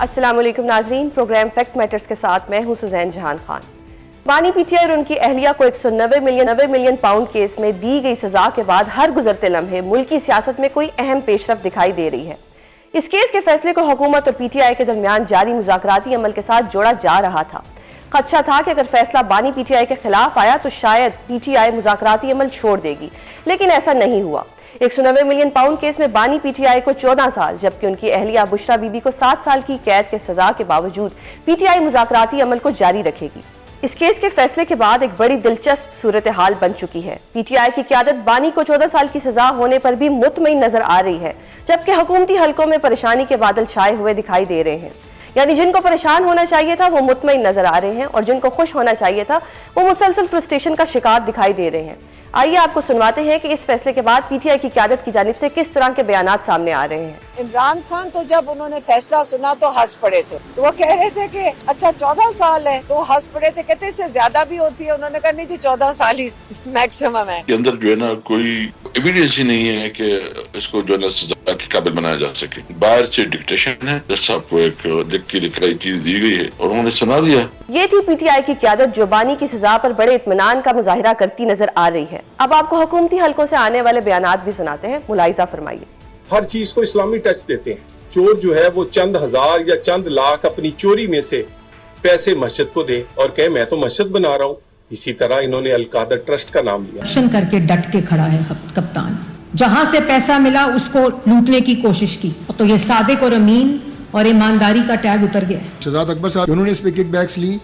السلام علیکم ناظرین، پروگرام فیکٹ میٹرز کے ساتھ میں ہوں سوزین جہان خان۔ بانی پی ٹی آئی اور ان کی اہلیہ کو 190 ملین پاؤنڈ کیس میں دی گئی سزا کے بعد ہر گزرتے لمحے ملکی سیاست میں کوئی اہم پیش رفت دکھائی دے رہی ہے۔ اس کیس کے فیصلے کو حکومت اور پی ٹی آئی کے درمیان جاری مذاکراتی عمل کے ساتھ جوڑا جا رہا تھا۔ خدشہ تھا کہ اگر فیصلہ بانی پی ٹی آئی کے خلاف آیا تو شاید پی ٹی آئی مذاکراتی عمل چھوڑ دے گی، لیکن ایسا نہیں ہوا۔ 190 ملین پاؤنڈ کیس میں بانی پی ٹی آئی کو 14 سال جبکہ ان کی اہلیہ بشرا بی بی کو 7 سال کی قید کے سزا کے باوجود پی ٹی آئی مذاکراتی عمل کو جاری رکھے گی۔ اس کیس کے فیصلے کے بعد ایک بڑی دلچسپ صورتحال بن چکی ہے۔ پی ٹی آئی کی قیادت بانی کو 14 سال کی سزا ہونے پر بھی مطمئن نظر آ رہی ہے، جبکہ حکومتی حلقوں میں پریشانی کے بادل چھائے ہوئے دکھائی دے رہے ہیں۔ یعنی جن کو پریشان ہونا چاہیے تھا وہ مطمئن نظر آ رہے ہیں اور جن کو خوش ہونا چاہیے تھا وہ مسلسل فرسٹریشن کا شکار دکھائی دے رہے ہیں۔ آئیے آپ کو سنواتے ہیں کہ اس فیصلے کے بعد پی ٹی آئی کی قیادت کی جانب سے کس طرح کے بیانات سامنے آ رہے ہیں۔ عمران خان تو جب انہوں نے فیصلہ سنا تو ہنس پڑے تھے، تو وہ کہہ رہے تھے کہ اچھا 14 سال ہے، تو ہنس پڑے تھے، کہتے اس سے زیادہ بھی ہوتی ہے، انہوں نے کہا نہیں جی 14 سال ہی میکسیمم ہے۔ کے اندر جو ہے نا کوئی ایویڈنس ہی نہیں ہے کہ اس کو جو ہے نا سزا کے قابل بنایا جا سکے۔ باہر سے ڈکٹیشن ہے، جج صاحب کو ایک لکھ کی لکھائی چیز دی گئی ہے اور انہوں نے سنا دیا۔ یہ تھی پی ٹی آئی کی قیادت جو بانی کی سزا پر بڑے اطمینان کا مظاہرہ کرتی نظر آ رہی ہے۔ اب آپ کو حکومتی حلقوں سے آنے والے بیانات بھی سناتے ہیں، ملاحظہ فرمائیے۔ ہر چیز کو اسلامی ٹچ دیتے ہیں۔ چور جو ہے وہ چند ہزار یا چند لاکھ اپنی چوری میں سے پیسے مسجد کو دے اور کہے میں تو مسجد بنا رہا ہوں۔ اسی طرح انہوں نے القادر ٹرسٹ کا نام لیا۔ ایکشن کر کے ڈٹ کے کھڑا ہے کپتان، جہاں سے پیسہ ملا اس کو لوٹنے کی کوشش کی، تو یہ صادق اور امین اور ایمانداری کا ٹیگ اتر گیا۔ شہزاد اکبر صاحب انہوں نے اس پہ کک بیکس لی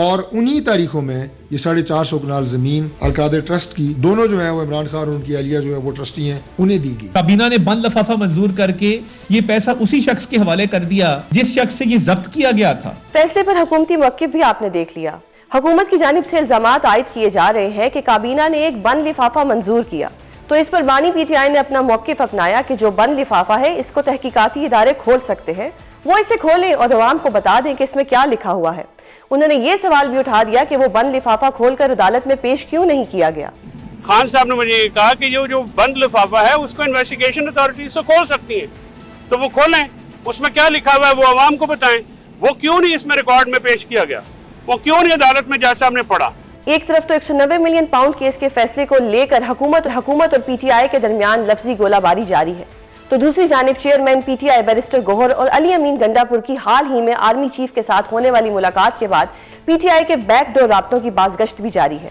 اور انہی تاریخوں میں یہ 450 کنال زمین القادر ٹرسٹ کی، دونوں جو ہیں وہ عمران خان اور ان کی اہلیہ جو ہے وہ ٹرسٹی ہیں، انہیں دی گئی۔ کابینہ نے بند لفافہ منظور کر کے یہ پیسہ اسی شخص کے حوالے کر دیا جس شخص سے یہ ضبط کیا گیا تھا۔ فیصلے پر حکومتی موقف بھی آپ نے دیکھ لیا۔ حکومت کی جانب سے الزامات عائد کیے جا رہے ہیں کہ کابینہ نے ایک بند لفافہ منظور کیا، تو اس پر بانی پی ٹی آئی نے اپنا موقف اپنایا کہ جو بند لفافہ ہے اس کو تحقیقاتی ادارے کھول سکتے ہیں، وہ اسے کھولیں اور عوام کو بتا دیں کہ اس میں کیا لکھا ہوا ہے۔ انہوں نے یہ سوال بھی اٹھا دیا کہ وہ بند لفافہ کھول کر عدالت میں پیش کیوں نہیں کیا گیا۔ خان صاحب نے مجھے یہ کہا کہ جو بند لفافہ ہے اس کو انویسٹیگیشن اتھارٹیز تو کھول سکتی ہیں، تو وہ کھولیں، اس میں کیا لکھا ہوا ہے وہ عوام کو بتائیں۔ وہ کیوں نہیں اس میں ریکارڈ میں پیش کیا گیا، وہ کیوں نہیں عدالت میں جج صاحب نے پڑھا۔ ایک طرف تو 190 ملین پاؤنڈ کیس کے فیصلے کو لے کر حکومت اور پی ٹی آئی کے درمیان لفظی گولہ باری جاری ہے، تو دوسری جانب chairman P T I barrister Gohar اور علی امین گنڈا پور کی حال ہی میں آرمی چیف کے ساتھ ہونے والی ملاقات کے بعد پی ٹی آئی کے بیک ڈور رابطوں کی بازگشت بھی جاری ہے۔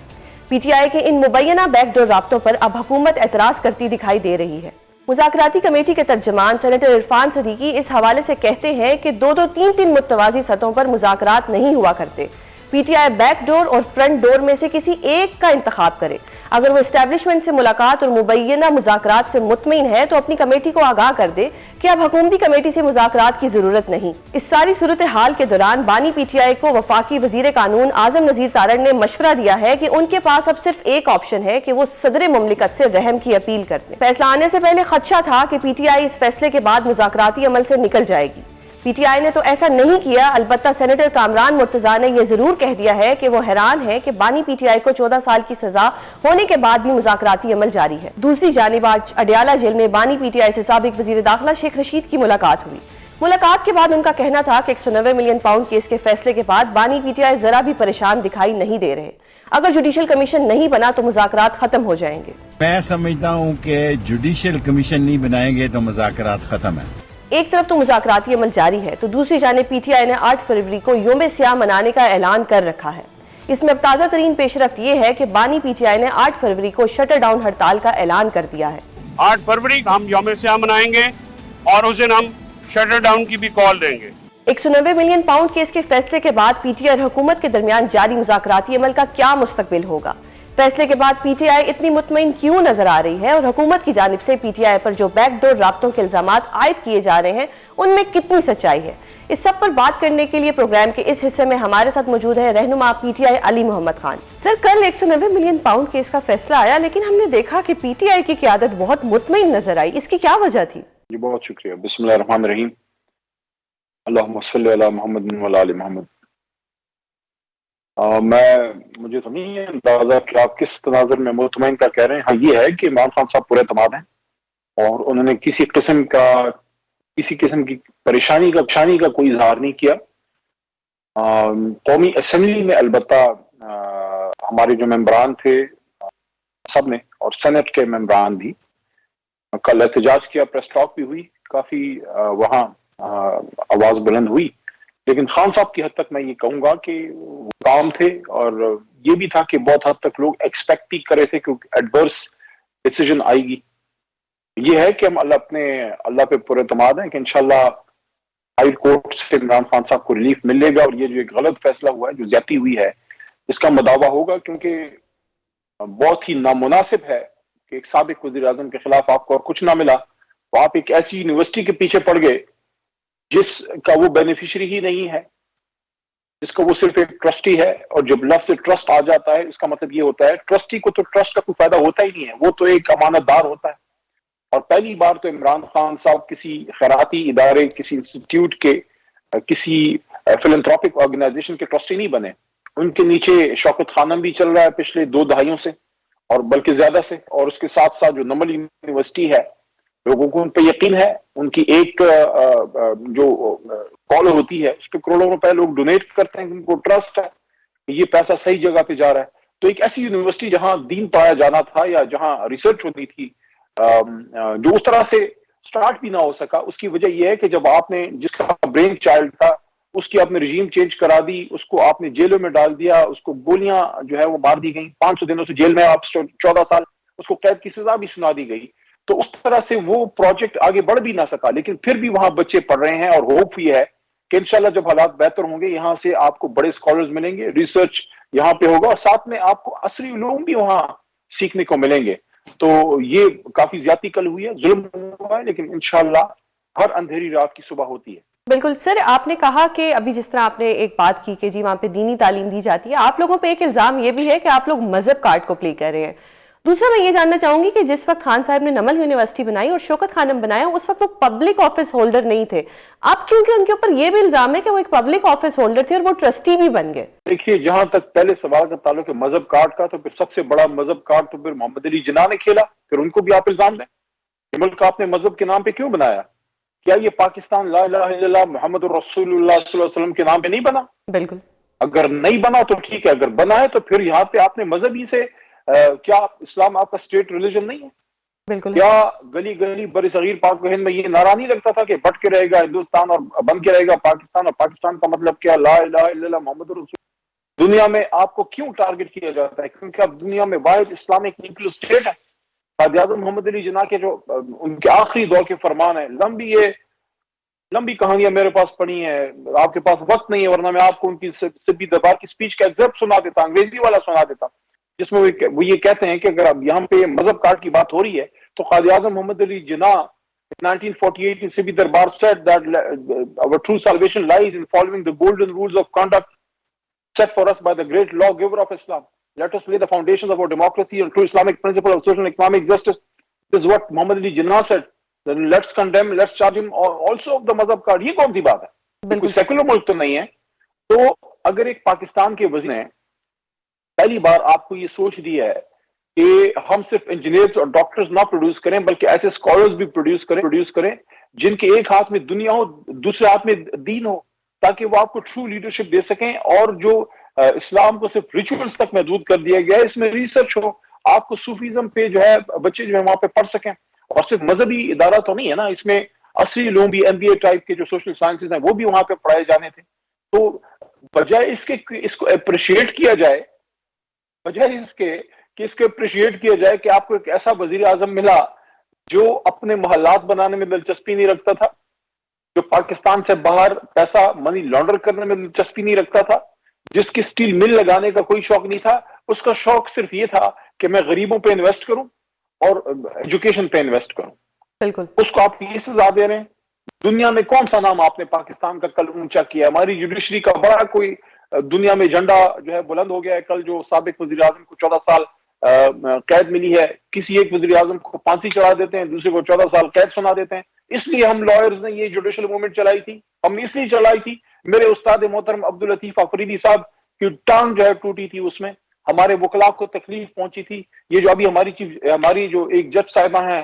پی ٹی آئی کے ان مبینہ بیک ڈور رابطوں پر اب حکومت اعتراض کرتی دکھائی دے رہی ہے۔ مذاکراتی کمیٹی کے ترجمان سینیٹر عرفان صدیقی اس حوالے سے کہتے ہیں کہ 2-3 متوازی سطحوں پر مذاکرات نہیں ہوا کرتے۔ پی ٹی آئی بیک ڈور اور فرنٹ ڈور میں سے کسی ایک کا انتخاب کرے۔ اگر وہ اسٹیبلشمنٹ سے ملاقات اور مبینہ مذاکرات سے مطمئن ہے تو اپنی کمیٹی کو آگاہ کر دے کہ اب حکومتی کمیٹی سے مذاکرات کی ضرورت نہیں۔ اس ساری صورتحال کے دوران بانی پی ٹی آئی کو وفاقی وزیر قانون اعظم نذیر تارڑ نے مشورہ دیا ہے کہ ان کے پاس اب صرف ایک آپشن ہے کہ وہ صدر مملکت سے رحم کی اپیل کر دیں۔ فیصلہ آنے سے پہلے خدشہ تھا کہ پی ٹی آئی اس فیصلے کے بعد مذاکراتی عمل سے نکل جائے گی۔ پی ٹی آئی نے تو ایسا نہیں کیا، البتہ سینیٹر کامران مرتضیٰ نے یہ ضرور کہہ دیا ہے کہ وہ حیران ہے کہ بانی پی ٹی آئی کو 14 سال کی سزا ہونے کے بعد بھی مذاکراتی عمل جاری ہے۔ دوسری جانب آج اڈیالہ جیل میں بانی پی ٹی آئی سے سابق وزیر داخلہ شیخ رشید کی ملاقات ہوئی۔ ملاقات کے بعد ان کا کہنا تھا کہ 190 ملین پاؤنڈ کیس کے فیصلے کے بعد بانی پی ٹی آئی ذرا بھی پریشان دکھائی نہیں دے رہے۔ اگر جوڈیشل کمیشن نہیں بنا تو مذاکرات ختم ہو جائیں گے۔ میں سمجھتا ہوں کہ جوڈیشل کمیشن نہیں بنائیں گے تو مذاکرات ختم ہیں۔ ایک طرف تو مذاکراتی عمل جاری ہے تو دوسری جانب پی ٹی آئی نے 8 فروری کو یوم سیاہ منانے کا اعلان کر رکھا ہے۔ اس میں اب تازہ ترین پیش رفت یہ ہے کہ بانی پی ٹی آئی نے 8 فروری کو شٹر ڈاؤن ہڑتال کا اعلان کر دیا ہے۔ 8 فروری ہم یوم سیاہ منائیں گے اور اس دن ہم شٹر ڈاؤن کی بھی کال دیں گے۔ 190 ملین پاؤنڈ کیس کے فیصلے کے بعد پی ٹی آئی اور حکومت کے درمیان جاری مذاکراتی عمل کا کیا مستقبل ہوگا؟ فیصلے کے بعد پی ٹی آئی اتنی مطمئن کیوں نظر آ رہی ہے اور حکومت کی جانب سے پی ٹی آئی پر جو بیک ڈور رابطوں کے الزامات عائد کیے جا رہے ہیں ان میں کتنی سچائی ہے؟ اس سب پر بات کرنے کے لیے پروگرام کے اس حصے میں ہمارے ساتھ موجود ہے رہنما پی ٹی آئی علی محمد خان۔ سر، کل 190 ملین پاؤنڈ کیس کا فیصلہ آیا لیکن ہم نے دیکھا کہ پی ٹی آئی کی قیادت بہت مطمئن نظر آئی، اس کی کیا وجہ تھی؟ جی بہت شکریہ۔ بسم اللہ الرحمن الرحیم، اللہم صلی علی محمد و علی آل محمد۔ مجھے تو نہیں ہے اندازہ کہ آپ کس تناظر میں مطمئن کا کہہ رہے ہیں۔ ہاں یہ ہے کہ عمران خان صاحب پورے اعتماد ہیں اور انہوں نے کسی قسم کا کسی قسم کی پریشانی کا کوئی اظہار نہیں کیا. قومی اسمبلی میں البتہ ہمارے جو ممبران تھے سب نے، اور سینٹ کے ممبران بھی، کل احتجاج کیا، پریس ٹاک بھی ہوئی، کافی وہاں آواز بلند ہوئی. لیکن خان صاحب کی حد تک میں یہ کہوں گا کہ وہ کام تھے، اور یہ بھی تھا کہ بہت حد تک لوگ ایکسپیکٹ ہی کر رہے تھے کیونکہ ایڈورس ڈیسیجن آئے گی. یہ ہے کہ ہم اللہ پہ پورے اعتماد ہیں کہ انشاءاللہ ہائی کورٹ سے عمران خان صاحب کو ریلیف ملے گا، اور یہ جو ایک غلط فیصلہ ہوا ہے، جو زیادتی ہوئی ہے، اس کا مداوع ہوگا. کیونکہ بہت ہی نامناسب ہے کہ ایک سابق وزیر اعظم کے خلاف آپ کو اور کچھ نہ ملا، تو آپ ایک ایسی یونیورسٹی کے پیچھے پڑ گئے جس کا وہ بینیفیشری ہی نہیں ہے، جس کا وہ صرف ایک ٹرسٹی ہے. اور جب لفظ ٹرسٹ آ جاتا ہے، اس کا مطلب یہ ہوتا ہے ٹرسٹی کو تو ٹرسٹ کا کوئی فائدہ ہوتا ہی نہیں ہے، وہ تو ایک امانت دار ہوتا ہے. اور پہلی بار تو عمران خان صاحب کسی خیراتی ادارے، کسی انسٹیٹیوٹ کے، کسی فلنتھراپک آرگنائزیشن کے ٹرسٹی نہیں بنے. ان کے نیچے شوکت خانم بھی چل رہا ہے پچھلے 2 دہائیوں سے، اور بلکہ زیادہ سے. اور اس کے ساتھ ساتھ جو نمل یونیورسٹی ہے، لوگوں کو ان پہ یقین ہے. ان کی ایک جو کال ہوتی ہے اس پہ کروڑوں روپے لوگ ڈونیٹ کرتے ہیں، ان کو ٹرسٹ ہے کہ یہ پیسہ صحیح جگہ پہ جا رہا ہے. تو ایک ایسی یونیورسٹی جہاں دین پایا جانا تھا، یا جہاں ریسرچ ہوتی تھی، جو اس طرح سے سٹارٹ بھی نہ ہو سکا، اس کی وجہ یہ ہے کہ جب آپ نے جس کا برین چائلڈ تھا اس کی آپ نے رجیم چینج کرا دی، اس کو آپ نے جیلوں میں ڈال دیا، اس کو گولیاں جو ہے وہ مار دی گئیں، 500 دنوں سے جیل میں، آپ 14 سال اس کو قید کی سزا بھی سنا دی گئی. تو اس طرح سے وہ پروجیکٹ آگے بڑھ بھی نہ سکا. لیکن پھر بھی وہاں بچے پڑھ رہے ہیں، اور ہوپ یہ ہے کہ انشاءاللہ جب حالات بہتر ہوں گے، یہاں سے آپ کو بڑے اسکالرز ملیں گے، ریسرچ یہاں پہ ہوگا، اور ساتھ میں آپ کو عصری علوم بھی وہاں سیکھنے کو ملیں گے. تو یہ کافی زیادتی کل ہوئی ہے، ظلم ہوا ہے، لیکن انشاءاللہ ہر اندھیری رات کی صبح ہوتی ہے. بالکل سر، آپ نے کہا کہ ابھی جس طرح آپ نے ایک بات کی کہ جی وہاں پہ دینی تعلیم دی جاتی ہے، آپ لوگوں پہ ایک الزام یہ بھی ہے کہ آپ لوگ مذہب کارڈ کو پلے کر رہے ہیں. دوسرا میں یہ جاننا چاہوں گی کہ جس وقت خان صاحب نے نمل یونیورسٹی بنائی اور شوکت خانم بنایا، اس وقت وہ پبلک آفس ہولڈر نہیں تھے. اب کیونکہ ان کے اوپر یہ بھی الزام ہے کہ وہ ایک پبلک آفس ہولڈر تھے اور وہ ٹرسٹی بھی بن گئے. دیکھیے، جہاں تک پہلے سوال کا تعلق ہے مذہب کارڈ کا، تو پھر سب سے بڑا مذہب کارڈ تو پھر محمد علی جناح نے کھیلا. پھر ان کو بھی آپ الزام دیں. یہ ملک آپ نے مذہب کے نام پہ کیوں بنایا؟ کیا یہ پاکستان لا الہ الا اللہ محمد الرسول اللہ صلی اللہ علیہ وسلم کے نام پہ نہیں بنا؟ بالکل. اگر نہیں بنا تو ٹھیک ہے، اگر بنا ہے تو پھر یہاں پہ آپ نے مذہبی سے کیا اسلام آپ کا اسٹیٹ ریلیجن نہیں ہے؟ بالکل. کیا گلی گلی بر صغیر پاک و ہند میں یہ نعرہ نہیں لگتا تھا کہ بٹ کے رہے گا ہندوستان اور بن کے رہے گا پاکستان، اور پاکستان کا مطلب کیا؟ لا الہ الا اللہ محمد الرسول. دنیا میں آپ کو کیوں ٹارگٹ کیا جاتا ہے؟ کیونکہ اب دنیا میں واحد اسلامک نیوکلیر اسٹیٹ ہے. قائد اعظم محمد علی جناح کے جو ان کے آخری دور کے فرمان ہیں، لمبی کہانیاں میرے پاس پڑھی ہیں، آپ کے پاس وقت نہیں ہے، ورنہ میں آپ کو ان کی سبھی دربار کی سپیچ کا ایگزرپٹ سنا دیتا، انگریزی والا سنا دیتا، جس میں وہ یہ کہتے ہیں کہ اگر اب یہاں پہ مذہب کارڈ کی بات ہو رہی ہے تو قائد اعظم محمد علی جناح 1948 کی سبھی دربار said that our true salvation lies in following the golden rules of conduct set for us by the great lawgiver of Islam. Let us lay the foundations of our democracy and true Islamic principle of social and economic justice. This is what Muhammad Ali Jinnah said. Then let's condemn, let's charge him also of the mazhab card. یہ کون سی بات ہے؟ کوئی secular ملک تو نہیں ہے. تو اگر ایک پاکستان کے وزیر نے پہلی بار آپ کو یہ سوچ دی ہے کہ ہم صرف انجینئرز اور ڈاکٹرز نہ پروڈیوس کریں بلکہ ایسے اسکالرز بھی پروڈیوس کریں جن کے ایک ہاتھ میں دنیا ہو، دوسرے ہاتھ میں دین ہو، تاکہ وہ آپ کو ٹرو لیڈرشپ دے سکیں. اور جو اسلام کو صرف ریچولز تک محدود کر دیا گیا ہے، اس میں ریسرچ ہو، آپ کو صوفیزم پہ جو ہے بچے جو ہے وہاں پہ پڑھ سکیں. اور صرف مذہبی ادارہ تو نہیں ہے نا، اس میں عصری علوم بھی، MBA ٹائپ کے جو سوشل سائنسز ہیں وہ بھی وہاں پہ پڑھائے جانے تھے. تو بجائے اس کے اس کو اپریشیٹ کیا جائے، بجائے اس کے کہ اس کو اپریشیٹ کیا جائے کہ آپ کو ایک ایسا وزیر اعظم ملا جو اپنے محلات بنانے میں دلچسپی نہیں رکھتا تھا، جو پاکستان سے باہر پیسہ منی لانڈر کرنے میں دلچسپی نہیں رکھتا تھا، جس کی سٹیل مل لگانے کا کوئی شوق نہیں تھا. اس کا شوق صرف یہ تھا کہ میں غریبوں پہ انویسٹ کروں اور ایجوکیشن پہ انویسٹ کروں. بالکل. اس کو آپ یہ سزا دے رہے ہیں. دنیا میں کون سا نام آپ نے پاکستان کا کل اونچا کیا؟ ہماری جوڈیشری کا بڑا کوئی دنیا میں جھنڈا جو ہے بلند ہو گیا ہے. کل جو سابق وزیر اعظم کو 14 سال قید ملی ہے، کسی ایک وزیر اعظم کو پھانسی چڑھا دیتے ہیں، دوسرے کو 14 سال قید سنا دیتے ہیں. اس لیے ہم لائرز نے یہ جوڈیشل موومنٹ چلائی تھی. ہم نے اس لیے چلائی تھی، میرے استاد محترم عبداللطیف افریدی صاحب کی ٹانگ جو ہے ٹوٹی تھی، اس میں ہمارے وکلاء کو تکلیف پہنچی تھی. یہ جو ابھی ہماری جو ایک جج صاحبہ ہیں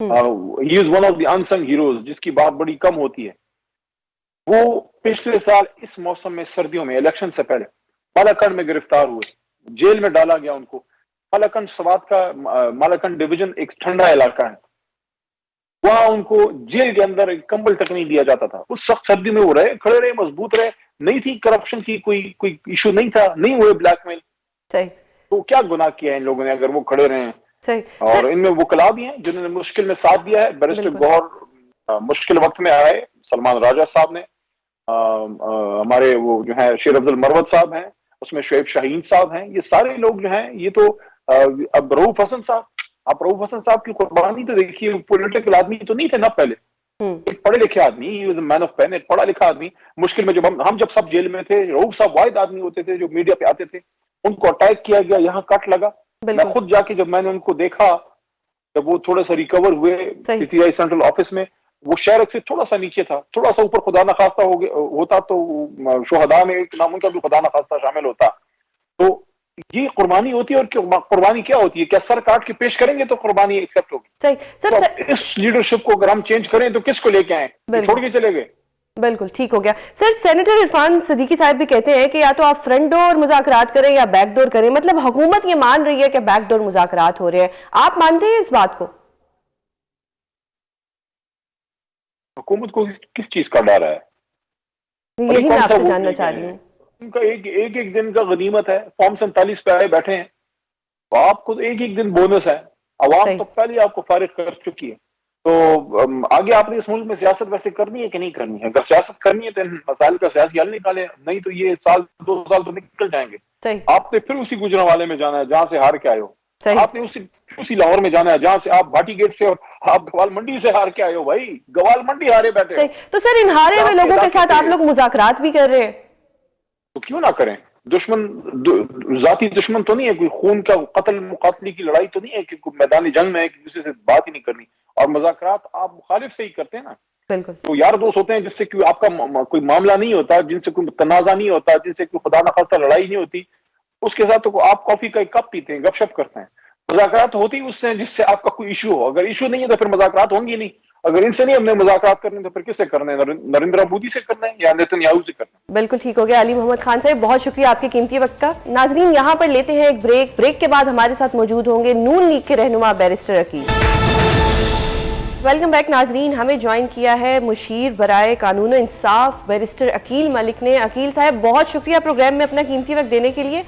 he is one of the unsung heroes جس کی بات بڑی کم ہوتی ہے. وہ پچھلے سال اس موسم میں سردیوں میں الیکشن سے پہلے مالاکنڈ میں گرفتار ہوئے, جیل میں ڈالا گیا ان کو. مالاکنڈ سوات کا مالاکنڈ ڈویژن ایک ٹھنڈا علاقہ ہے, وہاں ان کو جیل کے اندر ایک کمبل تک نہیں دیا جاتا تھا. اس سخت سردی میں وہ رہے, کھڑے رہے, مضبوط رہے, نہیں تھی کرپشن کی کوئی ایشو نہیں تھا, نہیں ہوئے بلیک میل. تو کیا گناہ کیا ہے ان لوگوں نے اگر وہ کھڑے رہے ہیں؟ اور ان میں وکلا بھی ہیں جنہوں نے مشکل میں ساتھ دیا ہے. بیرسٹر گوہر مشکل وقت میں آئے, سلمان راجہ صاحب نے, ہمارے وہ جو ہیں شیر افضل مروت صاحب ہیں, اس میں شعیب شاہین صاحب ہیں, یہ سارے لوگ جو ہیں. یہ تو اب رؤوف حسن صاحب, آپ رؤوف حسن صاحب کی قربانی تو دیکھیے, پولیٹیکل آدمی تو نہیں تھے نا پہلے, ایک پڑھے لکھے آدمی, he was a man of pen, ایک پڑھا لکھا آدمی. مشکل میں جب ہم جب سب جیل میں تھے, رؤوف صاحب واحد آدمی ہوتے تھے جو میڈیا پہ آتے تھے. ان کو اٹیک کیا گیا, یہاں کٹ لگا. میں خود جا کے جب میں نے ان کو دیکھا, جب وہ تھوڑا سا ریکور ہوئے پی ٹی آئی سینٹرل آفس میں, وہ شہر سے تھوڑا سا نیچے تھا, تھوڑا سا اوپر خدا نخواستہ ہوتا تو شہداء میں ایک نام ان کا بھی خدا نخواستہ شامل ہوتا. تو یہ قربانی ہوتی ہے, اور قربانی کیا ہوتی ہے؟ کیا سر کاٹ کے پیش کریں گے تو قربانی ایکسپٹ ہوگی؟ صحیح. اس لیڈرشپ کو اگر ہم چینج کریں تو کس کو لے کے آئیں؟ چھوڑ کے چلے گئے. بالکل ٹھیک ہو گیا. سر سینیٹر عرفان صدیقی صاحب بھی کہتے ہیں کہ یا تو آپ فرنٹ ڈور مذاکرات کریں یا بیک ڈور کریں. مطلب حکومت یہ مان رہی ہے کہ بیک ڈور مذاکرات ہو رہے ہیں, آپ مانتے ہیں اس بات کو؟ حکومت کو کس چیز کا ڈر ہے؟ یہی میں آپ سے جاننا چاہ رہی ہوں. ان کا ایک دن کا غنیمت ہے. فارم 47 پہ آئے بیٹھے ہیں, تو آپ کو ایک دن بونس ہے. عوام تو پہلے آپ کو فارغ کر چکی ہے. تو آگے آپ نے اس ملک میں سیاست ویسے کرنی ہے کہ نہیں کرنی ہے؟ اگر سیاست کرنی ہے تو مسائل کا سیاسی حل نکالے, نہیں تو یہ سال 2 سال تو نکل جائیں گے. آپ نے پھر اسی گجرانوالے میں جانا ہے جہاں سے ہار کے آئے ہو. آپ نے اسی لاہور میں جانا ہے جہاں سے آپ بھاٹی گیٹ سے اور آپ گوال منڈی سے ہار کے آئے ہو. بھائی گوال منڈی ہارے بیٹھے. تو سر ان ہارے ہوئے لوگوں کے ساتھ آپ لوگ مذاکرات بھی کر رہے ہیں, تو کیوں نہ کریں؟ دشمن ذاتی دشمن تو نہیں ہے, کوئی خون کا قتل مقاتلی کی لڑائی تو نہیں ہے کہ کوئی میدانی جنگ میں ایک دوسرے سے بات ہی نہیں کرنی. اور مذاکرات آپ مخالف سے ہی کرتے ہیں نا. بالکل. تو یار دوست ہوتے ہیں جس سے آپ کا کوئی معاملہ نہیں ہوتا, جن سے کوئی تنازع نہیں ہوتا, جن سے کوئی خدا نخواستہ لڑائی نہیں ہوتی, اس کے ساتھ تو آپ کافی کا ایک کپ پیتے ہیں, گپ شپ کرتے ہیں. مذاکرات ہوتی اس سے جس سے آپ کا کوئی ایشو ہو. اگر ایشو نہیں ہے تو پھر مذاکرات ہوں گی نہیں. اگر ان سے نہیں ہم نے مذاکرات کرنے تو پھر کس سے کرنے ہیں؟ نریندر مودی سے کرنا ہے یا نیتن سے کرنا ہے؟ بالکل ٹھیک ہو گیا. علی محمد خان صاحب بہت شکریہ آپ کے قیمتی وقت کا. ناظرین یہاں پر لیتے ہیں ایک بریک کے بعد ہمارے ساتھ موجود ہوں گے نون لیگ کے رہنما بیرسٹر عقیل. ویلکم بیک ناظرین. ہمیں جوائن کیا ہے مشیر برائے قانون و انصاف بیرسٹر عقیل ملک نے. عقیل صاحب بہت شکریہ پروگرام میں اپنا قیمتی وقت دینے کے لیے.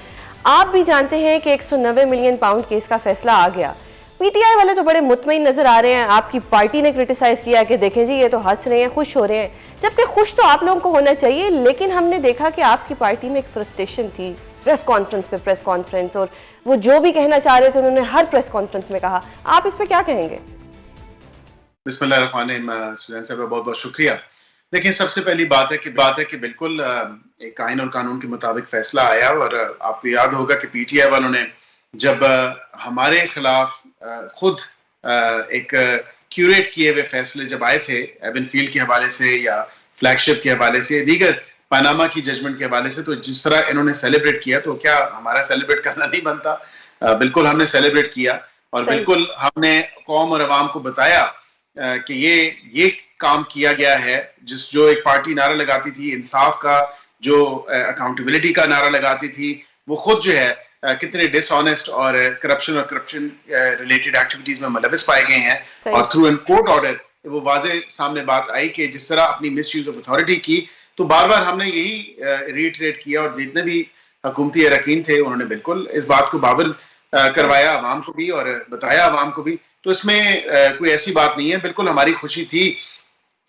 آپ بھی جانتے ہیں کہ 190 ملین پاؤنڈ کیس کا فیصلہ آ گیا. پی ٹی آئی والے تو بڑے مطمئن نظر آ رہے ہیں. آپ کی پارٹی نے کرٹیسائز کیا کہ دیکھیں جی یہ تو ہنس رہے ہیں, خوش ہو رہے ہیں, جبکہ خوش تو آپ لوگوں کو ہونا چاہیے. لیکن ہم نے دیکھا کہ آپ کی پارٹی میں ایک فرسٹریشن تھی پریس کانفرنس پہ پریس کانفرنس, اور وہ جو بھی کہنا چاہ رہے تھے انہوں نے ہر پریس کانفرنس میں کہا. آپ اس پہ کیا کہیں گے؟ بسم اللہ الرحمن الرحیم. سفیان صاحب بہت بہت شکریہ. دیکھیں سب سے پہلی بات ہے کہ بالکل ایک آئین اور قانون کے مطابق فیصلہ آیا. اور آپ کو یاد ہوگا کہ پی ٹی آئی والوں نے جب ہمارے خلاف خود ایک کیوریٹ کیے ہوئے فیصلے جب آئے تھے ایون فیلڈ کے حوالے سے یا فلیگ شپ کے حوالے سے, دیگر پاناما کی ججمنٹ کے حوالے سے, تو جس طرح انہوں نے سیلیبریٹ کیا تو کیا ہمارا سیلیبریٹ کرنا نہیں بنتا؟ بالکل ہم نے سیلیبریٹ کیا, اور بالکل ہم نے قوم اور عوام کو بتایا کہ یہ کام کیا گیا ہے. جو ایک پارٹی نعرہ لگاتی تھی انصاف کا, جو اکاؤنٹیبلٹی کا نعرہ لگاتی تھی, وہ خود جو ہے کتنے ڈس آنیسٹ اور کرپشن ریلیٹڈ ایکٹیویٹیز میں ملوث پائے گئے ہیں. اور تھرو این کورٹ آرڈر وہ واضح سامنے بات آئی کہ جس طرح اپنی مس یوز آف اتھارٹی کی. تو بار بار ہم نے یہی ریٹریٹ کیا, اور جتنے بھی حکومتی اراکین تھے انہوں نے بالکل اس بات کو بابر کروایا عوام کو بھی اور بتایا عوام کو بھی. تو اس میں کوئی ایسی بات نہیں ہے, بالکل ہماری خوشی تھی.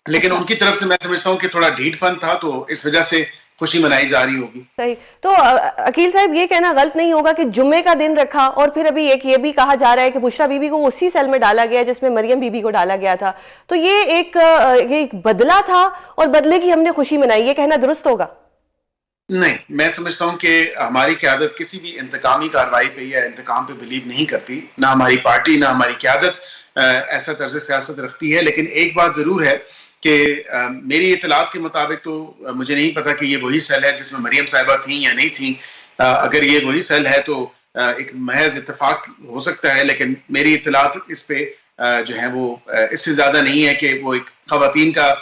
لیکن ان کی طرف سے میں سمجھتا ہوں کہ تھوڑا ڈھیٹ پن تھا, تو اس وجہ سے خوشی منائی جا رہی ہوگی. صحیح. تو عقیل صاحب یہ کہنا غلط نہیں ہوگا کہ جمعے کا دن رکھا, اور پھر ابھی یہ بھی کہا جا رہا ہے کہ بشرا بی بی کو اسی سیل میں ڈالا گیا جس میں مریم بی بی کو ڈالا گیا تھا. تو یہ ایک بدلہ تھا اور بدلے کی ہم نے خوشی منائی, یہ کہنا درست ہوگا؟ نہیں, میں سمجھتا ہوں کہ ہماری قیادت کسی بھی انتقامی کارروائی پہ یا انتقام پہ بلیو نہیں کرتی. نہ ہماری پارٹی نہ ہماری قیادت ایسا طرز سیاست رکھتی ہے. لیکن ایک بات ضرور ہے کہ میری اطلاعات کے مطابق تو مجھے نہیں پتا کہ یہ وہی سیل ہے جس میں مریم صاحبہ تھیں یا نہیں تھیں. اگر یہ وہی سیل ہے تو ایک محض اتفاق ہو سکتا ہے, لیکن میری اطلاعات اس پہ جو ہیں وہ اس سے زیادہ نہیں ہے کہ وہ ایک خواتین کا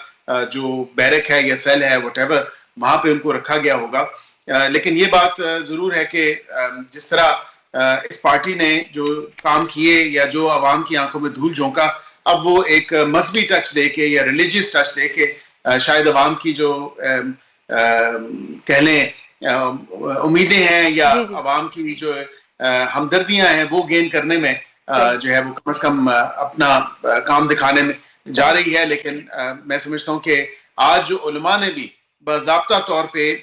جو بیرک ہے یا سیل ہے وٹ ایور وہاں پہ ان کو رکھا گیا ہوگا. لیکن یہ بات ضرور ہے کہ جس طرح اس پارٹی نے جو کام کیے یا جو عوام کی آنکھوں میں دھول جھونکا, اب وہ ایک مذہبی ٹچ دے کے یا ریلیجیس ٹچ دے کے شاید عوام کی جو کہہ لیں امیدیں ہیں یا عوام کی جو ہمدردیاں ہیں وہ گین کرنے میں جو ہے وہ کم از کم اپنا کام دکھانے میں جا رہی ہے. لیکن میں سمجھتا ہوں کہ آج جو علماء نے بھی باضابطہ طور پہ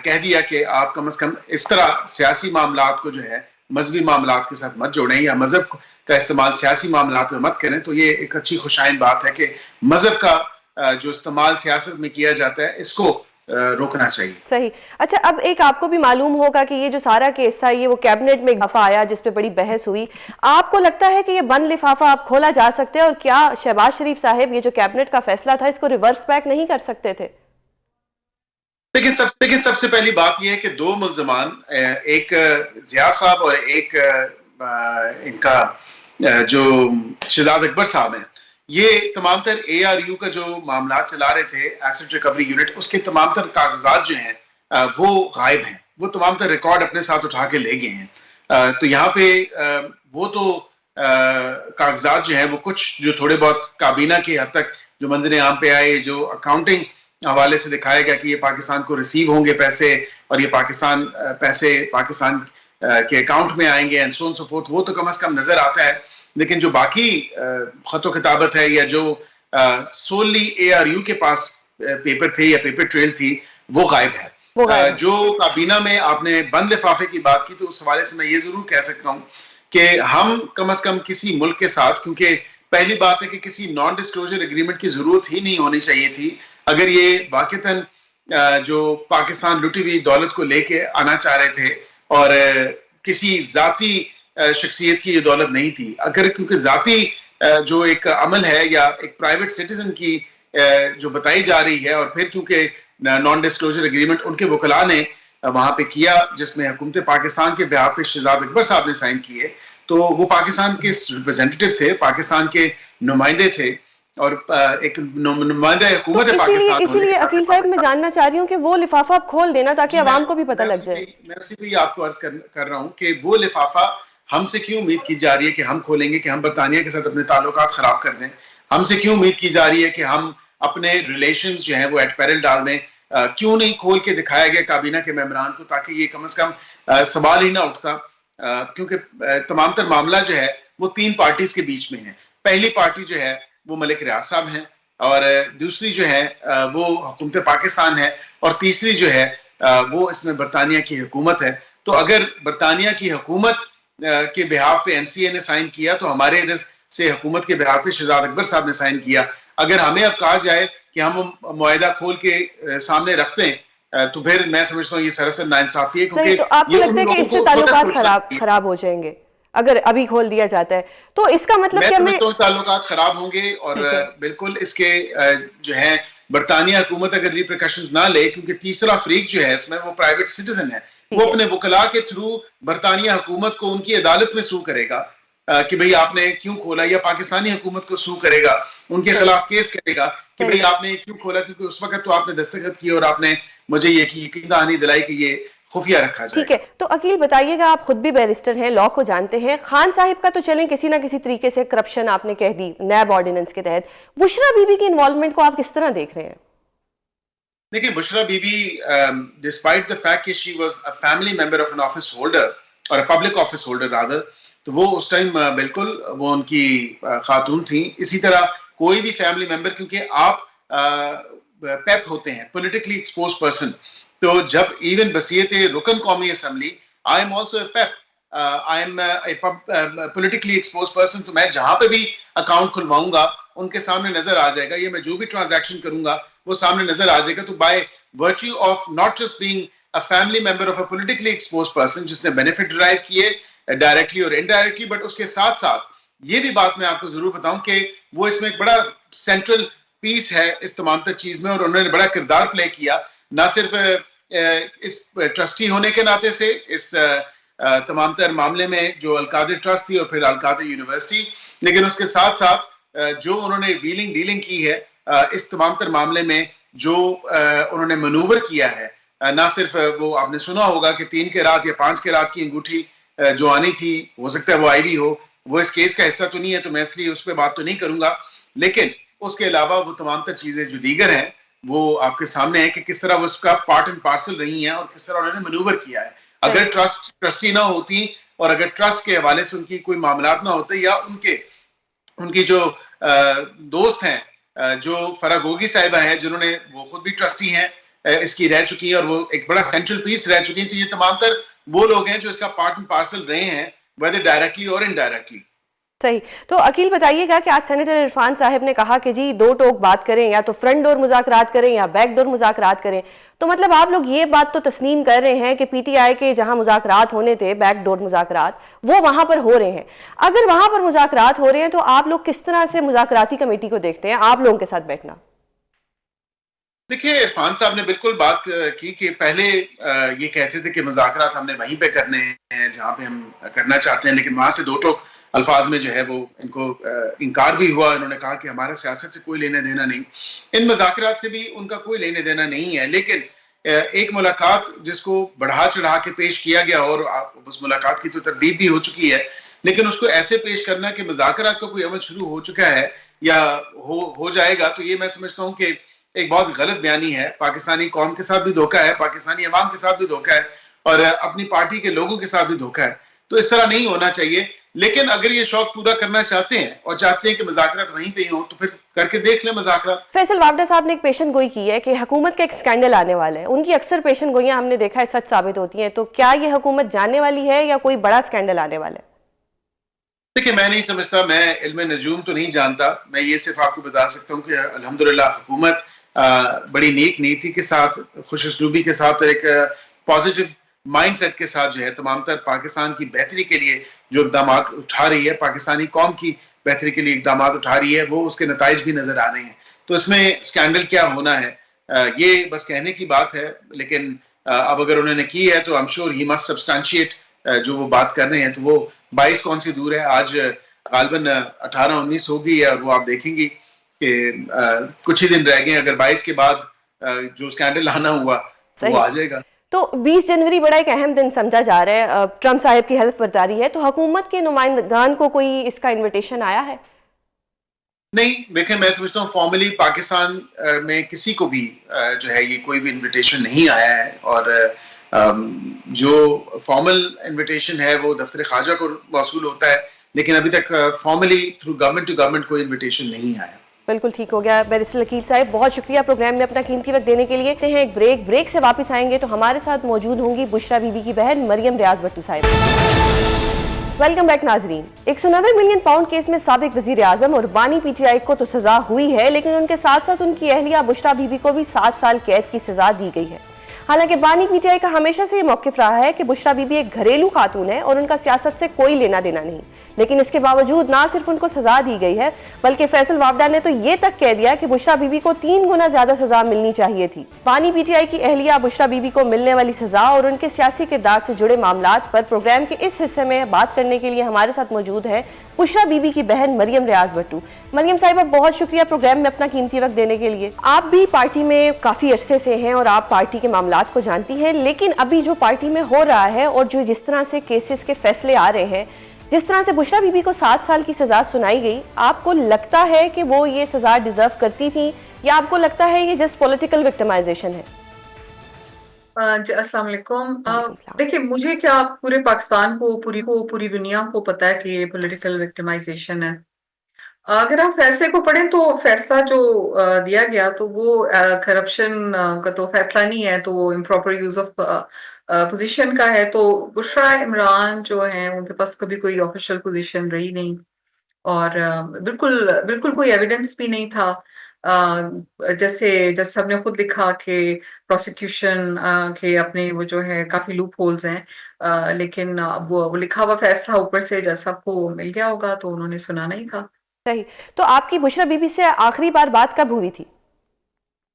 کہہ دیا کہ آپ کم از کم اس طرح سیاسی معاملات کو جو ہے مذہبی معاملات کے ساتھ مت جوڑیں یا مذہب کا استعمال سیاسی معاملات میں مت کریں, تو یہ ایک اچھی خوشائن بات ہے کہ مذہب کا جو استعمال سیاست میں کیا جاتا ہے اس کو روکنا چاہیے. صحیح. اچھا, اب ایک آپ کو بھی معلوم ہوگا کہ یہ جو سارا کیس تھا یہ وہ کیبنٹ میں ایک دفعہ آیا جس پہ بڑی بحث ہوئی. آپ کو لگتا ہے کہ یہ بند لفافہ آپ کھولا جا سکتے ہیں, اور کیا شہباز شریف صاحب یہ جو کیبنٹ کا فیصلہ تھا اس کو ریورس بیک نہیں کر سکتے تھے؟ لیکن سب سے پہلی بات یہ ہے کہ دو ملزمان, ایک ضیاء صاحب اور ایک ان کا جو شہزاد اکبر صاحب ہیں, یہ تمام تر ARU کا جو معاملات چلا رہے تھے ایسٹ ریکوری یونٹ, اس کے تمام تر کاغذات جو ہیں وہ غائب ہیں, وہ تمام تر ریکارڈ اپنے ساتھ اٹھا کے لے گئے ہیں. تو یہاں پہ وہ تو کاغذات جو ہیں وہ کچھ جو تھوڑے بہت کابینہ کی حد تک جو منظر عام پہ آئے, جو اکاؤنٹنگ حوالے سے دکھایا گیا کہ یہ پاکستان کو ریسیو ہوں گے پیسے اور یہ پیسے پاکستان کے اکاؤنٹ میں آئیں گے and so on so forth, وہ تو کم از کم نظر آتا ہے. لیکن جو باقی خط و کتابت ہے یا جو سولی ARU کے پاس پیپر تھے یا پیپر ٹریل تھی وہ غائب ہے. جو کابینہ میں آپ نے بند لفافے کی بات کی تو اس حوالے سے میں یہ ضرور کہہ سکتا ہوں کہ ہم کم از کم کسی ملک کے ساتھ, کیونکہ پہلی بات ہے کہ کسی نان ڈسکلوجر ایگریمنٹ کی ضرورت ہی نہیں ہونی چاہیے تھی اگر یہ واقعتاً جو پاکستان لوٹی ہوئی دولت کو لے کے آنا چاہ رہے تھے اور کسی ذاتی شخصیت کی یہ دولت نہیں تھی. اگر کیونکہ ذاتی جو ایک عمل ہے یا ایک پرائیویٹ سٹیزن کی جو بتائی جا رہی ہے, اور پھر کیونکہ نان ڈسکلوجر ایگریمنٹ ان کے وکلاء نے وہاں پہ کیا جس میں حکومت پاکستان کے بہاف پہ شہزاد اکبر صاحب نے سائن کیے, تو وہ پاکستان کے ریپرزینٹیو تھے, پاکستان کے نمائندے تھے اور ایک نمائندہ حکومت پاکستان. اسی لیے عقیل صاحب میں جاننا چاہ رہی ہوں کہ وہ لفافہ آپ کھول دینا تاکہ عوام کو بھی پتہ لگ جائے. میں اسی لیے آپ کو عرض کر رہا ہوں کہ وہ لفافہ ہم سے کیوں امید کی جا رہی ہے کہ ہم کھولیں گے, کہ ہم برطانیہ کے ساتھ اپنے تعلقات خراب کر دیں. ہم سے کیوں امید کی جا رہی ہے کہ ہم اپنے ریلیشنز جو ہیں وہ ایٹ پیرل ڈال دیں. کیوں نہیں کھول کے دکھایا گیا کابینہ کے ممبران کو تاکہ یہ کم از کم سوال ہی نہ اٹھتا, کیونکہ تمام تر معاملہ جو ہے وہ تین پارٹیز کے بیچ میں ہے. پہلی پارٹی جو ہے وہ ملک ریاض صاحب ہیں, اور دوسری جو ہے وہ حکومت پاکستان ہے, اور تیسری جو ہے وہ اس میں برطانیہ کی حکومت ہے. تو اگر برطانیہ کی حکومت کے بہاف پہ NCA نے سائن کیا تو ہمارے ادھر سے حکومت کے بہاف پہ شہزاد اکبر صاحب نے سائن کیا. اگر ہمیں اب کہا جائے کہ ہم معاہدہ کھول کے سامنے رکھتے ہیں تو پھر میں سمجھتا ہوں یہ سراسر ناانصافی ہے, کیونکہ تو آپ کو لگتا ہے کہ اس سے تعلقات خراب ہو جائیں گے اگر ابھی کھول دیا جاتا ہے, تو اس کا مطلب کہ میں تعلقات خراب ہوں گے, اور بالکل اس کے جو ہے برطانیہ حکومت اگر ریپریکاشنز نہ لے, کیونکہ تیسرا فریق جو ہے اس میں وہ پرائیویٹ سٹیزن ہے, وہ اپنے وکلاء کے تھرو برطانیہ حکومت کو ان کی عدالت میں سو کرے گا کہ بھئی آپ نے کیوں کھولا, یا پاکستانی حکومت کو سو کرے گا, ان کے خلاف کیس کرے گا کہ بھئی آپ نے کیوں کھولا, کیونکہ اس وقت تو آپ نے دستخط کیے اور آپ نے مجھے یہ یقین دہانی دلائی کہ یہ خفیہ رکھا جائے. ٹھیک ہے, تو عقیل بتائیے گا, آپ خود بھی بیرسٹر ہیں, لاء کو جانتے ہیں, خان صاحب کا تو چلیں کسی نہ کسی طریقے سے کرپشن آپ نے کہہ دی نیب آرڈیننس کے تحت, بشرا بی بی کی انوالومنٹ کو آپ کس طرح دیکھ رہے ہیں؟ دیکھیں, Bushra Bibi despite the fact کہ she was a family member of an office holder اور a public office holder rather, تو وہ اس ٹائم بالکل وہ ان کی خاتون تھیں. اسی طرح کوئی بھی فیملی ممبر, کیونکہ آپ پیپ ہوتے ہیں پولیٹیکلی ایکسپوز پرسن, تو جب ایون بصیت رکن قومی اسمبلی, I am also a PEP, I am a politically expose person, تو میں جہاں پہ بھی اکاؤنٹ کھلواؤں گا ان کے سامنے نظر آ جائے گا, یہ میں جو بھی ٹرانزیکشن کروں گا وہ سامنے نظر آ جائے گا. تو by virtue of not just being a family member of a politically expose person جس نے بینیفٹ ڈرائیو کیے ڈائریکٹلی اور انڈائریکٹلی, بٹ اس کے ساتھ ساتھ یہ بھی بات میں آپ کو ضرور بتاؤں کہ وہ اس میں ایک بڑا سینٹرل پیس ہے اس تمام تر چیز میں, اور انہوں نے بڑا کردار پلے کیا, نہ صرف اس ٹرسٹی ہونے کے ناطے سے, اس تمام تر معاملے میں جو القادر ٹرسٹ تھی اور پھر القادر یونیورسٹی، لیکن اس کے ساتھ ساتھ جو انہوں نے ڈیلنگ کی ہے اس تمام تر معاملے میں جو انہوں نے منور کیا ہے، نہ صرف وہ آپ نے سنا ہوگا کہ 3 قیراط یا 5 قیراط کی انگوٹھی جو آنی تھی، ہو سکتا ہے وہ آئی بھی ہو، وہ اس کیس کا حصہ تو نہیں ہے تو میں اس لیے اس پہ بات تو نہیں کروں گا، لیکن اس کے علاوہ وہ تمام تر چیزیں جو دیگر ہیں وہ آپ کے سامنے ہے کہ کس طرح وہ اس کا پارٹ اینڈ پارسل رہی ہیں اور کس طرح انہوں نے منور کیا ہے. اگر ٹرسٹی نہ ہوتی اور اگر ٹرسٹ کے حوالے سے ان کی کوئی معاملات نہ ہوتے، یا ان کی جو دوست ہیں جو فرح گوگی صاحبہ ہیں جنہوں نے وہ خود بھی ٹرسٹی ہیں اس کی رہ چکی ہیں اور وہ ایک بڑا سینٹرل پیس رہ چکی ہیں، تو یہ تمام تر وہ لوگ ہیں جو اس کا پارٹ اینڈ پارسل رہے ہیں whether ڈائریکٹلی اور انڈائریکٹلی. صحیح. تو عقیل بتائیے گا کہ آج سینیٹر عرفان صاحب نے کہا کہ جی 2 ٹوک بات کریں، یا تو فرنٹ ڈور مذاکرات کریں یا بیک ڈور مذاکرات کریں، تو مطلب آپ لوگ یہ بات تو تسلیم کر رہے ہیں کہ پی ٹی آئی کے جہاں مذاکرات ہونے تھے، بیک ڈور مذاکرات، وہ وہاں پر ہو رہے ہیں. اگر وہاں پر مذاکرات ہو رہے ہیں تو آپ لوگ کس طرح سے مذاکراتی کمیٹی کو دیکھتے ہیں، آپ لوگوں کے ساتھ بیٹھنا؟ دیکھیے عرفان صاحب نے بالکل بات کی کہ پہلے یہ کہتے تھے کہ مذاکرات ہم نے وہیں پہ کرنے ہیں جہاں پہ ہم کرنا چاہتے ہیں، لیکن وہاں سے 2 ٹوک الفاظ میں جو ہے وہ ان کو انکار بھی ہوا. انہوں نے کہا کہ ہمارا سیاست سے کوئی لینا دینا نہیں، ان مذاکرات سے بھی ان کا کوئی لینا دینا نہیں ہے. لیکن ایک ملاقات جس کو بڑھا چڑھا کے پیش کیا گیا اور اس ملاقات کی تو تردید بھی ہو چکی ہے، لیکن اس کو ایسے پیش کرنا کہ مذاکرات کا کوئی عمل شروع ہو چکا ہے یا ہو جائے گا، تو یہ میں سمجھتا ہوں کہ ایک بہت غلط بیانی ہے. پاکستانی قوم کے ساتھ بھی دھوکہ ہے، پاکستانی عوام کے ساتھ بھی دھوکہ ہے، اور اپنی پارٹی کے لوگوں کے ساتھ بھی دھوکہ ہے. تو اس طرح نہیں ہونا چاہیے. لیکن اگر یہ شوق پورا کرنا چاہتے ہیں اور چاہتے ہیں کہ مذاکرات وہیں پہ ہی ہوں تو پھر کر کے دیکھ لیں مذاکرات. فیصل وافدہ صاحب نے ایک پیشن گوئی کی ہے کہ حکومت کا ایک سکینڈل آنے والا ہے. ان کی اکثر پیشن گوئیاں ہم نے دیکھا ہے سچ ثابت ہوتی ہیں، تو کیا یہ حکومت جاننے والی ہے یا کوئی بڑا سکینڈل آنے والا ہے؟ دیکھیں میں نہیں سمجھتا، میں علم نجوم تو نہیں جانتا. میں یہ صرف آپ کو بتا سکتا ہوں کہ الحمدللہ حکومت بڑی نیک نیتی کے ساتھ، خوش اسلوبی کے ساتھ اور ایک پازیٹو مائنڈ سیٹ کے ساتھ جو ہے تمام تر پاکستان کی بہتری کے لیے جو اقدامات اٹھا رہی ہے، پاکستانی قوم کی بہتری کے لیے اقدامات اٹھا رہی ہے، وہ اس کے نتائج بھی نظر آ رہے ہیں. تو اس میں سکینڈل کیا ہونا ہے یہ بس کہنے کی بات ہے، لیکن اب اگر انہوں نے کی ہے تو I'm sure he must substantiate جو وہ بات کر رہے ہیں. تو وہ 22 کون سی دور ہے، آج غالباً 18-19 ہوگی اور وہ آپ دیکھیں گی کہ کچھ ہی دن رہ گئے. اگر 22 کے بعد جو سکینڈل آنا ہوا وہ آ جائے گا. تو 20 جنوری بڑا ایک اہم دن سمجھا جا رہا ہے، ٹرمپ صاحب کی حلف برداری ہے، تو حکومت کے نمائندگان کو کوئی اس کا انویٹیشن آیا ہے؟ نہیں، دیکھیں میں سمجھتا ہوں فارملی پاکستان میں کسی کو بھی جو ہے یہ کوئی بھی انویٹیشن نہیں آیا ہے، اور جو فارمل انویٹیشن ہے وہ دفتر خارجہ کو موصول ہوتا ہے، لیکن ابھی تک formally through government to government کوئی انویٹیشن نہیں آیا. بالکل ٹھیک ہو گیا. بیرسٹر عقیل صاحب بہت شکریہ پروگرام میں اپنا قیمتی وقت دینے کے لیے. ہیں ایک بریک سے واپس آئیں گے تو ہمارے ساتھ موجود ہوں گی بشرا بی بی کی بہن مریم ریاض بٹو صاحب. ویلکم بیک ناظرین. 190 ملین پاؤنڈ کیس میں سابق وزیر اعظم اور بانی پی ٹی آئی کو تو سزا ہوئی ہے، لیکن ان کے ساتھ ساتھ ان کی اہلیہ بشرا بی بی کو بھی 7 سال قید کی سزا دی گئی ہے. حالانکہ بانی پی ٹی آئی کا ہمیشہ سے یہ موقف رہا ہے کہ بشرا بی بی ایک گھریلو خاتون ہے اور ان کا سیاست سے کوئی لینا دینا نہیں، لیکن اس کے باوجود نہ صرف ان کو سزا دی گئی ہے بلکہ فیصل وافدہ نے تو یہ تک کہہ دیا کہ بشرا بی بی کو 3 گنا زیادہ سزا ملنی چاہیے تھی. بانی پی ٹی آئی کی اہلیہ بشرا بی بی کو ملنے والی سزا اور ان کے سیاسی کردار سے جڑے معاملات پر پروگرام کے اس حصے میں بات کرنے کے لیے ہمارے ساتھ موجود ہے بشرا بی بی کی بہن مریم ریاض بٹو. مریم صاحبہ بہت شکریہ پروگرام میں اپنا قیمتی وقت دینے کے لیے. آپ بھی پارٹی میں کافی عرصے سے ہیں اور آپ پارٹی کے معاملات کو جانتی ہیں، لیکن ابھی جو پارٹی میں ہو رہا ہے اور جو جس طرح سے کیسز کے فیصلے آ رہے ہیں، جس طرح سے بشرا بی بی کو 7 سال کی سزا سنائی گئی، آپ کو لگتا ہے کہ وہ یہ سزا ڈیزرو کرتی تھی یا آپ کو لگتا ہے یہ جسٹ پولیٹیکل وکٹمائزیشن ہے؟ السلام علیکم. دیکھیں مجھے کیا پورے پاکستان کو پوری دنیا کو پتا ہے کہ یہ پولیٹیکل وکٹمائزیشن ہے. اگر آپ فیصلے کو پڑھیں تو فیصلہ جو دیا گیا تو وہ کرپشن کا تو فیصلہ نہیں ہے، تو وہ امپراپر یوز آف پوزیشن کا ہے. تو بشرا عمران جو ہیں ان کے پاس کبھی کوئی آفیشیل پوزیشن رہی نہیں، اور بالکل کوئی ایویڈنس بھی نہیں تھا. جیسے جج صاحب نے خود لکھا کہ پروسیکیوشن کے اپنے وہ جو ہے کافی لوپ ہولز ہیں، لیکن وہ لکھا ہوا فیصلہ اوپر سے جج صاحب کو مل گیا ہوگا تو انہوں نے سنا نہیں تھا. صحیح. تو آپ کی بشرا بی بی سے آخری بار بات کب ہوئی تھی؟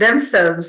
themselves,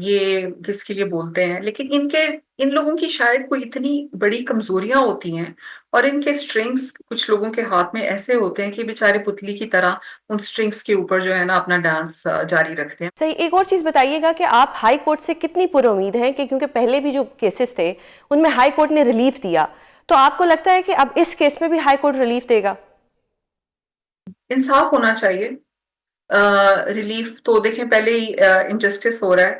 یہ کس کے لیے بولتے ہیں، لیکن ان لوگوں کی شاید کوئی اتنی بڑی کمزوریاں ہوتی ہیں اور ان کے سٹرنگز کچھ لوگوں کے ہاتھ میں ایسے ہوتے ہیں کہ بیچارے پتلی کی طرح ان سٹرنگز کے اوپر جو ہے نا اپنا ڈانس جاری رکھتے ہیں۔ صحیح، ایک اور چیز بتائیے گا کہ آپ ہائی کورٹ سے کتنی پر امید ہیں کہ کیونکہ پہلے بھی جو کیسز تھے ان میں ہائی کورٹ نے ریلیف دیا، تو آپ کو لگتا ہے کہ اب اس کیس میں بھی ہائی کورٹ ریلیف دے گا؟ انصاف ہونا چاہیے۔ ریلیف تو دیکھیں پہلے ہی انجسٹس ہو رہا ہے،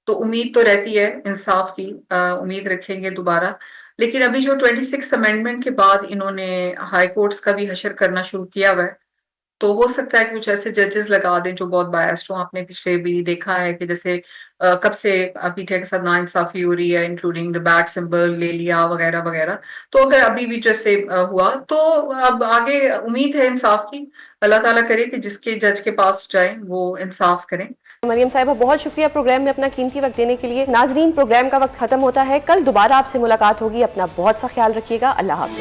تو امید تو رہتی ہے انصاف کی، امید رکھیں گے دوبارہ، لیکن ابھی جو 26 امینڈمنٹ کے بعد انہوں نے ہائی کورٹس کا بھی حشر کرنا شروع کیا ہوا ہے، تو ہو سکتا ہے کہ کچھ ایسے ججز لگا دیں جو بہت بائسڈ ہوں۔ آپ نے پچھلے بھی دیکھا ہے کہ جیسے کب سے پی ٹی آئی کے ساتھ ناانصافی ہو رہی ہے، انکلوڈنگ دا بیٹ سمبل لے لیا وغیرہ وغیرہ، تو اگر ابھی بھی جیسے ہوا تو اب آگے امید ہے انصاف کی۔ اللہ تعالیٰ کرے کہ جس کے جج کے پاس جائیں وہ انصاف کریں۔ مریم صاحبہ بہت شکریہ پروگرام میں اپنا قیمتی وقت دینے کے لیے۔ ناظرین، پروگرام کا وقت ختم ہوتا ہے، کل دوبارہ آپ سے ملاقات ہوگی، اپنا بہت سا خیال رکھیے گا، اللہ حافظ۔